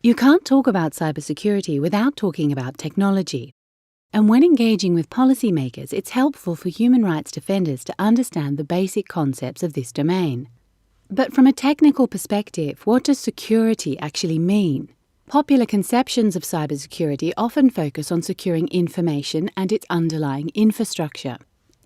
You can't talk about cybersecurity without talking about technology. And when engaging with policymakers, it's helpful for human rights defenders to understand the basic concepts of this domain. But from a technical perspective, what does security actually mean? Popular conceptions of cybersecurity often focus on securing information and its underlying infrastructure.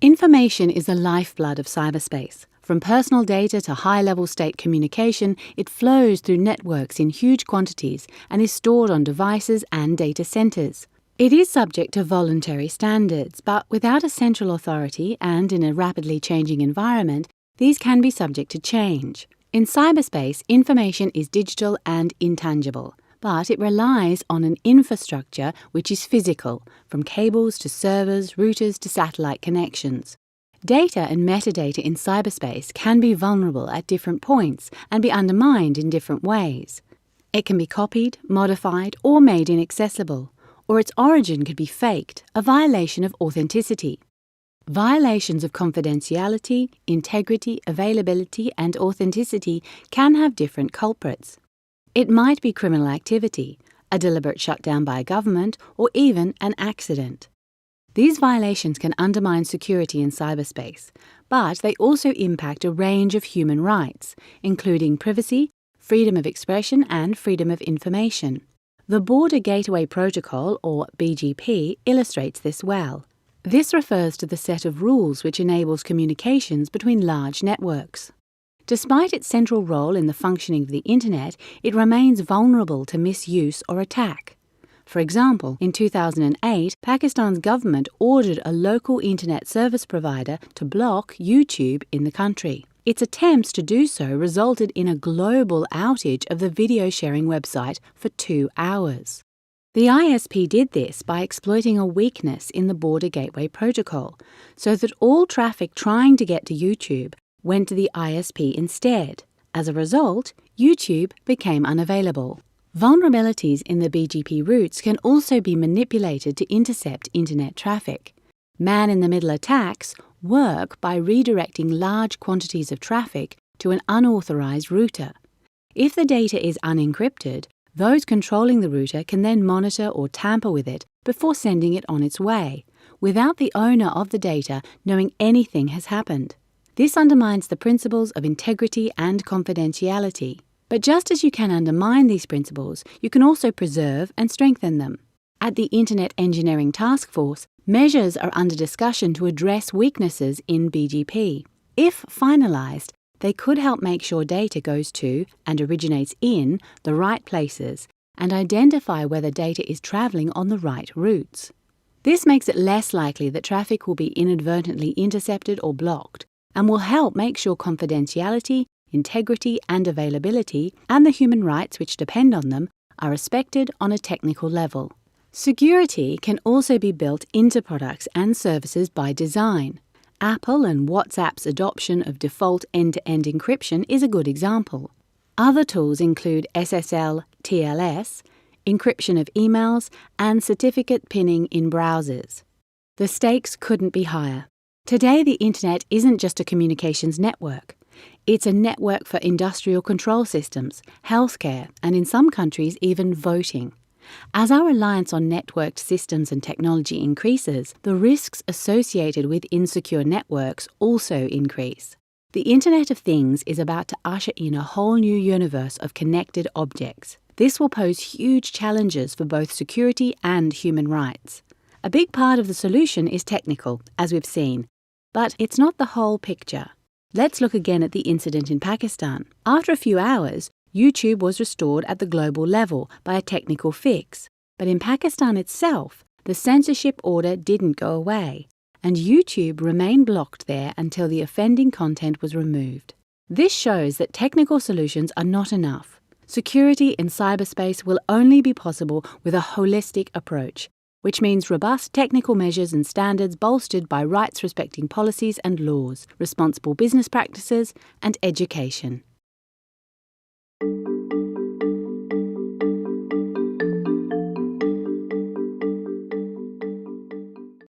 Information is the lifeblood of cyberspace. From personal data to high-level state communication, it flows through networks in huge quantities and is stored on devices and data centers. It is subject to voluntary standards, but without a central authority and in a rapidly changing environment, these can be subject to change. In cyberspace, information is digital and intangible, but it relies on an infrastructure which is physical, from cables to servers, routers to satellite connections. Data and metadata in cyberspace can be vulnerable at different points and be undermined in different ways. It can be copied, modified, or made inaccessible, or its origin could be faked, a violation of authenticity. Violations of confidentiality, integrity, availability, and authenticity can have different culprits. It might be criminal activity, a deliberate shutdown by a government, or even an accident. These violations can undermine security in cyberspace, but they also impact a range of human rights, including privacy, freedom of expression, and freedom of information. The Border Gateway Protocol, or BGP, illustrates this well. This refers to the set of rules which enables communications between large networks. Despite its central role in the functioning of the Internet, it remains vulnerable to misuse or attack. For example, in 2008, Pakistan's government ordered a local internet service provider to block YouTube in the country. Its attempts to do so resulted in a global outage of the video sharing website for 2 hours. The ISP did this by exploiting a weakness in the Border Gateway Protocol, so that all traffic trying to get to YouTube went to the ISP instead. As a result, YouTube became unavailable. Vulnerabilities in the BGP routes can also be manipulated to intercept internet traffic. Man-in-the-middle attacks work by redirecting large quantities of traffic to an unauthorized router. If the data is unencrypted, those controlling the router can then monitor or tamper with it before sending it on its way, without the owner of the data knowing anything has happened. This undermines the principles of integrity and confidentiality. But just as you can undermine these principles, you can also preserve and strengthen them. At the Internet Engineering Task Force, measures are under discussion to address weaknesses in BGP. If finalized, they could help make sure data goes to and originates in the right places and identify whether data is traveling on the right routes. This makes it less likely that traffic will be inadvertently intercepted or blocked, and will help make sure confidentiality, integrity and availability, and the human rights which depend on them, are respected on a technical level. Security can also be built into products and services by design. Apple and WhatsApp's adoption of default end-to-end encryption is a good example. Other tools include SSL, TLS, encryption of emails, and certificate pinning in browsers. The stakes couldn't be higher. Today, the Internet isn't just a communications network. It's a network for industrial control systems, healthcare, and in some countries even voting. As our reliance on networked systems and technology increases, the risks associated with insecure networks also increase. The Internet of Things is about to usher in a whole new universe of connected objects. This will pose huge challenges for both security and human rights. A big part of the solution is technical, as we've seen, but it's not the whole picture. Let's look again at the incident in Pakistan. After a few hours, YouTube was restored at the global level by a technical fix. But in Pakistan itself, the censorship order didn't go away, and YouTube remained blocked there until the offending content was removed. This shows that technical solutions are not enough. Security in cyberspace will only be possible with a holistic approach, which means robust technical measures and standards bolstered by rights-respecting policies and laws, responsible business practices, and education.